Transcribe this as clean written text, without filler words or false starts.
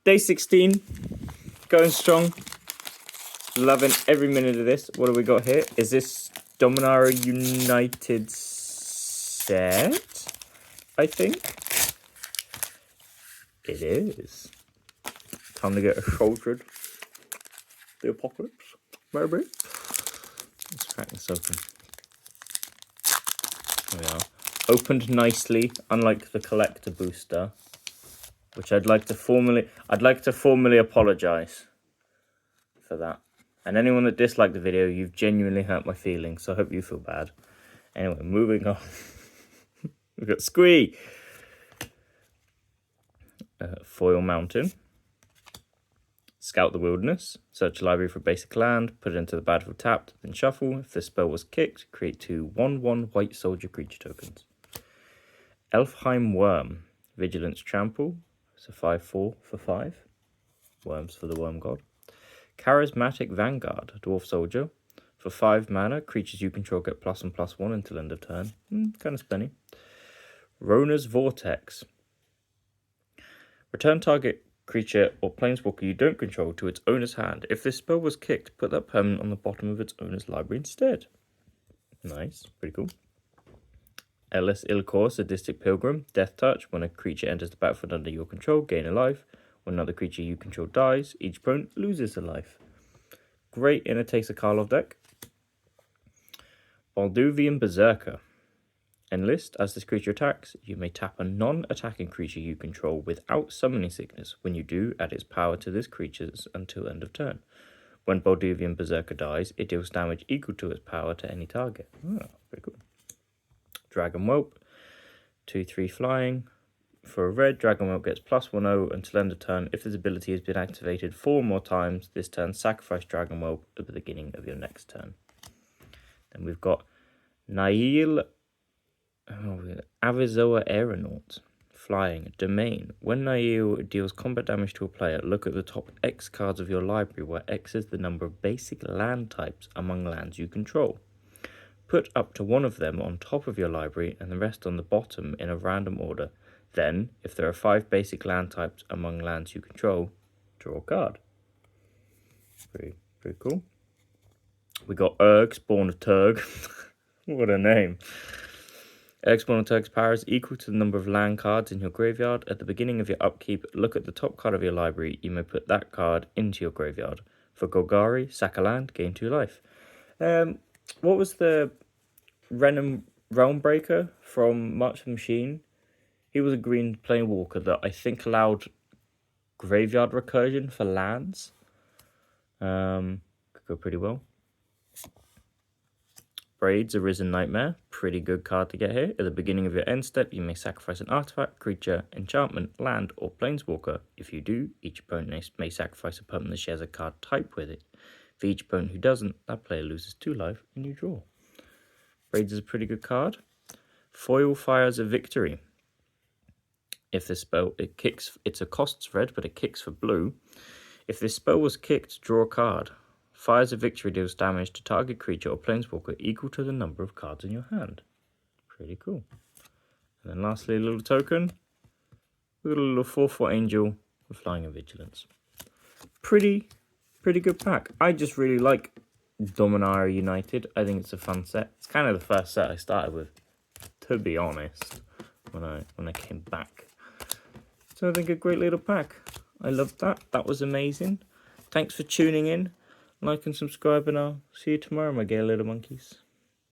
Day 16, going strong. Loving every minute of this. What do we got here? Is this Dominaria United set? I think it is. Time to get shouldered. The apocalypse, maybe. Let's crack this open. There we are. Opened nicely, unlike the collector booster, which I'd like to formally apologise for that. And anyone that disliked the video, you've genuinely hurt my feelings, so I hope you feel bad. Anyway, moving on. We've got Squee. Foil Mountain. Scout the Wilderness. Search the library for basic land. Put it into the battlefield tapped. Then shuffle. If the spell was kicked, create 2 1/1 white soldier creature tokens. Elfheim Worm. Vigilance Trample. So 5/4 for 5. Worms for the Worm God. Charismatic Vanguard. Dwarf Soldier. For 5 mana, creatures you control get +1/+1 until end of turn. Kind of spinny. Rona's Vortex. Return target creature or planeswalker you don't control to its owner's hand. If this spell was kicked, put that permanent on the bottom of its owner's library instead. Nice, pretty cool. Ellis Ilkor, Sadistic Pilgrim. Death Touch. When a creature enters the battlefield under your control, gain a life. When another creature you control dies, each opponent loses a life. Great in a Taste of Karlov deck. Balduvian Berserker. Enlist. As this creature attacks, you may tap a non-attacking creature you control without summoning sickness. When you do, add its power to this creature's until end of turn. When Balduvian Berserker dies, it deals damage equal to its power to any target. Pretty cool. Dragon Whelp. 2/3 flying. For a red, Dragon Whelp gets +1/0 until end of turn. If this ability has been activated 4 more times this turn, sacrifice Dragon Whelp at the beginning of your next turn. Then we've got Nail Avizoa Aeronaut. Flying. Domain. When Nail deals combat damage to a player, look at the top X cards of your library, where X is the number of basic land types among lands you control. Put up to 1 of them on top of your library and the rest on the bottom in a random order. Then, if there are 5 basic land types among lands you control, draw a card. Pretty cool. We got Urg, Spawn of Turg. What a name. Urg, Spawn of Turg's power is equal to the number of land cards in your graveyard. At the beginning of your upkeep, look at the top card of your library. You may put that card into your graveyard. For Golgari, sack a land, gain 2 life. What was the Realmbreaker from March of the Machine? He was a green Planewalker that I think allowed graveyard recursion for lands. Could go pretty well. Braids, Arisen Nightmare. Pretty good card to get here. At the beginning of your end step, you may sacrifice an artifact, creature, enchantment, land, or planeswalker. If you do, each opponent may sacrifice a permanent that shares a card type with it. For each opponent who doesn't, that player loses 2 life and you draw. Braids is a pretty good card. Foil Fires of Victory. If this spell, it's a costs red, but it kicks for blue. If this spell was kicked, draw a card. Fires of Victory deals damage to target creature or planeswalker equal to the number of cards in your hand. Pretty cool. And then lastly, a little token. We've got a little 4/4 Angel with Flying and Vigilance. Pretty good pack. I just really like Dominaria United. I think it's a fun set. It's kind of the first set I started with, to be honest, when I came back. So I think a great little pack. I loved that. That was amazing. Thanks for tuning in. Like and subscribe, and I'll see you tomorrow, my gay little monkeys.